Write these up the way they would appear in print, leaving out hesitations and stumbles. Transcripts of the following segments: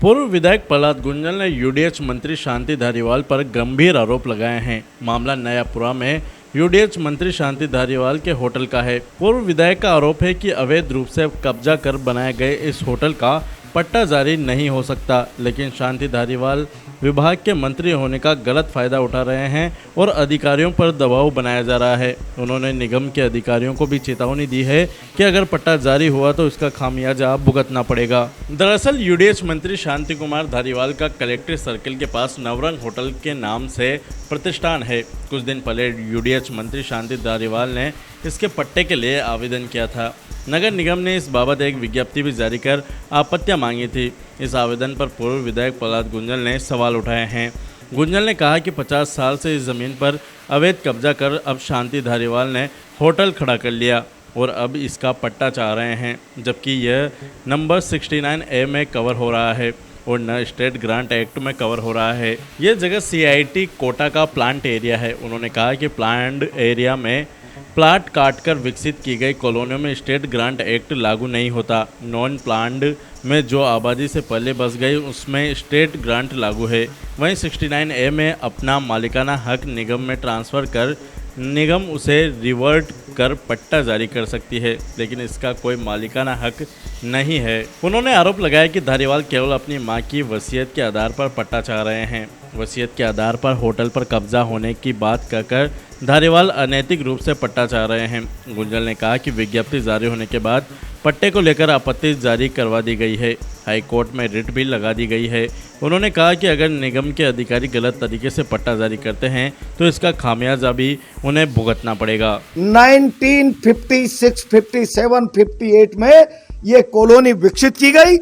पूर्व विधायक प्रहलाद गुंजल ने यूडीएच मंत्री शांति धारीवाल पर गंभीर आरोप लगाए हैं। मामला नयापुरा में यूडीएच मंत्री शांति धारीवाल के होटल का है। पूर्व विधायक का आरोप है कि अवैध रूप से कब्जा कर बनाए गए इस होटल का पट्टा जारी नहीं हो सकता, लेकिन शांति धारीवाल विभाग के मंत्री होने का गलत फायदा उठा रहे हैं और अधिकारियों पर दबाव बनाया जा रहा है। उन्होंने निगम के अधिकारियों को भी चेतावनी दी है कि अगर पट्टा जारी हुआ तो इसका खामियाजा भुगतना पड़ेगा। दरअसल यूडीएच मंत्री शांति कुमार धारीवाल का कलेक्ट्रेट सर्किल के पास नवरंग होटल के नाम से प्रतिष्ठान है। कुछ दिन पहले यूडीएच मंत्री शांति धारीवाल ने इसके पट्टे के लिए आवेदन किया था। नगर निगम ने इस बाबत एक विज्ञप्ति भी जारी कर आपत्तियां मांगी थी। इस आवेदन पर पूर्व विधायक प्रहलाद गुंजल ने सवाल उठाए हैं। गुंजल ने कहा कि 50 साल से इस ज़मीन पर अवैध कब्जा कर अब शांति धारीवाल ने होटल खड़ा कर लिया और अब इसका पट्टा चाह रहे हैं, जबकि यह नंबर 69A में कवर हो रहा है और न स्टेट ग्रांट एक्ट में कवर हो रहा है। यह जगह CIT कोटा का प्लांट एरिया है। उन्होंने कहा कि प्लांट एरिया में प्लाट काटकर विकसित की गई कॉलोनियों में स्टेट ग्रांट एक्ट लागू नहीं होता। नॉन प्लांट में जो आबादी से पहले बस गई उसमें स्टेट ग्रांट लागू है। वहीं 69A में अपना मालिकाना हक निगम में ट्रांसफ़र कर निगम उसे रिवर्ट कर पट्टा जारी कर सकती है, लेकिन इसका कोई मालिकाना हक नहीं है। उन्होंने आरोप लगाया कि धारीवाल केवल अपनी मां की वसीयत के आधार पर पट्टा चाह रहे हैं। वसीयत के आधार पर होटल पर कब्जा होने की बात कहकर धारीवाल अनैतिक रूप से पट्टा चाह रहे हैं। गुंजल ने कहा कि विज्ञप्ति जारी होने के बाद पट्टे को लेकर आपत्ति जारी करवा दी गई है। हाई कोर्ट में रिट भी लगा दी गई है। उन्होंने कहा कि अगर निगम के अधिकारी गलत तरीके से पट्टा जारी करते हैं तो इसका खामियाजा भी उन्हें भुगतना पड़ेगा। 1956, 57, 58 में ये कॉलोनी विकसित की गई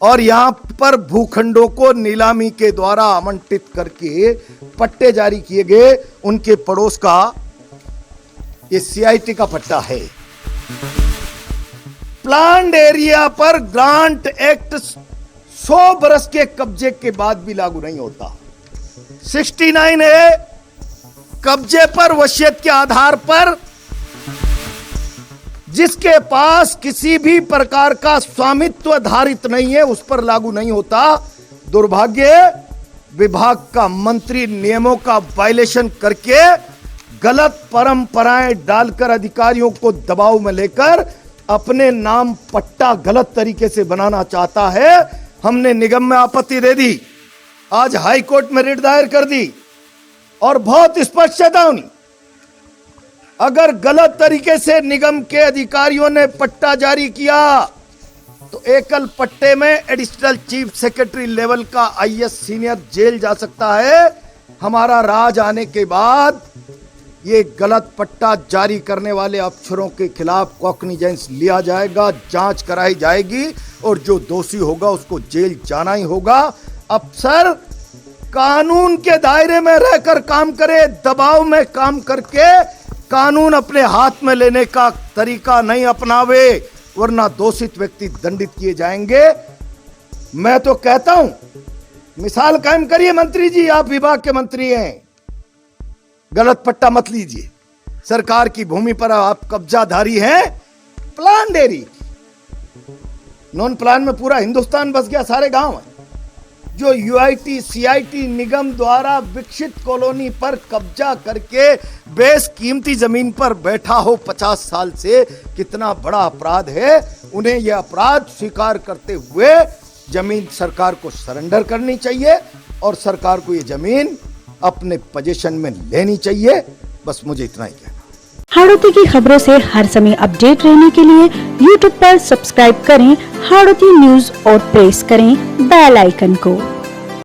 और यहाँ पर भूखंडों को नीलामी के द्वारा आवंटित करके पट्टे जारी किए गए। उनके पड़ोस का ये CIT का पट्टा है। प्लांट एरिया पर ग्रांट एक्ट 100 बरस के कब्जे के बाद भी लागू नहीं होता। 69A कब्जे पर वसीयत के आधार पर जिसके पास किसी भी प्रकार का स्वामित्व धारित नहीं है उस पर लागू नहीं होता। दुर्भाग्य, विभाग का मंत्री नियमों का वायलेशन करके गलत परंपराएं डालकर अधिकारियों को दबाव में लेकर अपने नाम पट्टा गलत तरीके से बनाना चाहता है। हमने निगम में आपत्ति दे दी, आज हाई कोर्ट में रिट दायर कर दी और बहुत स्पष्ट चेतावनी, अगर गलत तरीके से निगम के अधिकारियों ने पट्टा जारी किया तो एकल पट्टे में एडिशनल चीफ सेक्रेटरी लेवल का IAS सीनियर जेल जा सकता है। हमारा राज आने के बाद ये गलत पट्टा जारी करने वाले अफसरों के खिलाफ कॉग्निजेंस लिया जाएगा, जांच कराई जाएगी और जो दोषी होगा उसको जेल जाना ही होगा। अफसर कानून के दायरे में रहकर काम करे, दबाव में काम करके कानून अपने हाथ में लेने का तरीका नहीं अपनावे, वरना दोषित व्यक्ति दंडित किए जाएंगे। मैं तो कहता हूं, मिसाल कायम करिए मंत्री जी, आप विभाग के मंत्री हैं, गलत पट्टा मत लीजिए। सरकार की भूमि पर आप कब्जाधारी हैं। प्लान एरिया, नॉन प्लान में पूरा हिंदुस्तान बस गया, सारे गांव हैं। जो UIT CIT निगम द्वारा विकसित कॉलोनी पर कब्जा करके बेस कीमती जमीन पर बैठा हो 50 साल से, कितना बड़ा अपराध है। उन्हें यह अपराध स्वीकार करते हुए जमीन सरकार को सरेंडर करनी चाहिए और सरकार को यह जमीन अपने पोजीशन में लेनी चाहिए। बस मुझे इतना ही कहना। हाड़ौती की खबरों से हर समय अपडेट रहने के लिए YouTube पर सब्सक्राइब करें हाड़ौती न्यूज और प्रेस करें बेल आइकन को।